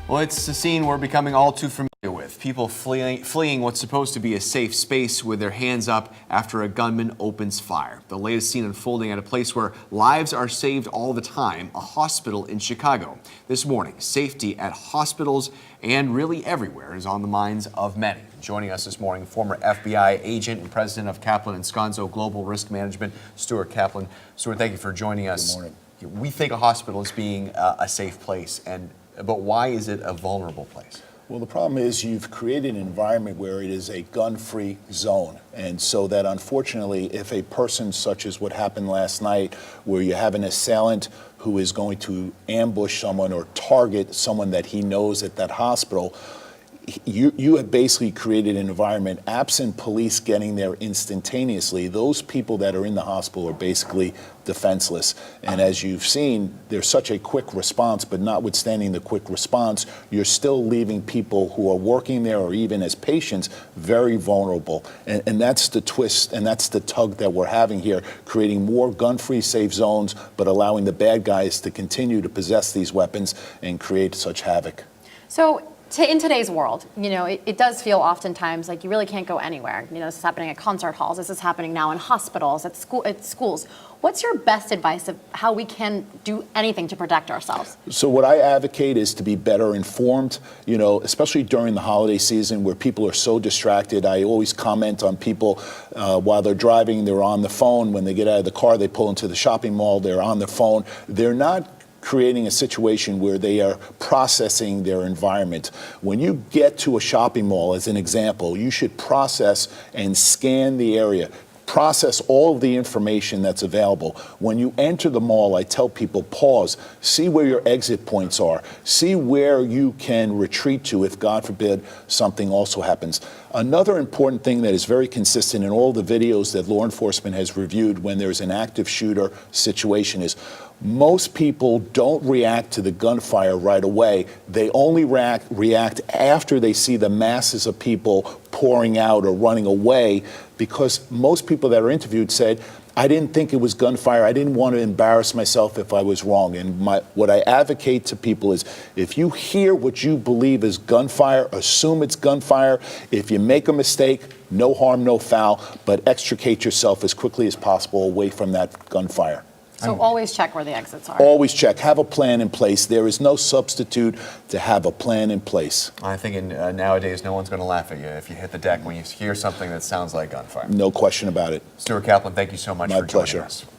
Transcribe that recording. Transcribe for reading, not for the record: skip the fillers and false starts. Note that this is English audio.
Well, it's a scene we're becoming all too familiar with. People fleeing what's supposed to be a safe space with their hands up after a gunman opens fire. The latest scene unfolding at a place where lives are saved all the time, a hospital in Chicago. This morning, safety at hospitals and really everywhere is on the minds of many. Joining us this morning, former FBI agent and president of Kaplan & Sconzo Global Risk Management, Stuart Kaplan. Stuart, thank you for joining us. Good morning. We think a hospital is being a safe place, but why is it a vulnerable place? Well, the problem is you've created an environment where it is a gun-free zone. And so that unfortunately, if a person such as what happened last night, where you have an assailant who is going to ambush someone or target someone that he knows at that hospital, you have basically created an environment, absent police getting there instantaneously, those people that are in the hospital are basically defenseless. And as you've seen, there's such a quick response, but notwithstanding the quick response, you're still leaving people who are working there or even as patients very vulnerable. And that's the twist, and that's the tug that we're having here, creating more gun-free safe zones, but allowing the bad guys to continue to possess these weapons and create such havoc. So in today's world, it does feel oftentimes like you really can't go anywhere. This is happening at concert halls. This is happening now in hospitals, at schools. What's your best advice of how we can do anything to protect ourselves? So what I advocate is to be better informed, especially during the holiday season where people are so distracted. I always comment on people while they're driving, they're on the phone. When they get out of the car, they pull into the shopping mall, they're on their phone. They're not creating a situation where they are processing their environment. When you get to a shopping mall, as an example, you should process and scan the area. Process all of the information that's available. When you enter the mall, I tell people, pause, see where your exit points are, see where you can retreat to if, God forbid, something also happens. Another important thing that is very consistent in all the videos that law enforcement has reviewed when there's an active shooter situation is most people don't react to the gunfire right away. They only react after they see the masses of people pouring out or running away, because most people that are interviewed said, I didn't think it was gunfire. I didn't want to embarrass myself if I was wrong. And what I advocate to people is if you hear what you believe is gunfire, assume it's gunfire. If you make a mistake, no harm, no foul, but extricate yourself as quickly as possible away from that gunfire. So always check where the exits are. Always check. Have a plan in place. There is no substitute to have a plan in place. I think nowadays no one's going to laugh at you if you hit the deck when you hear something that sounds like gunfire. No question about it. Stuart Kaplan, thank you so much for joining us. My pleasure.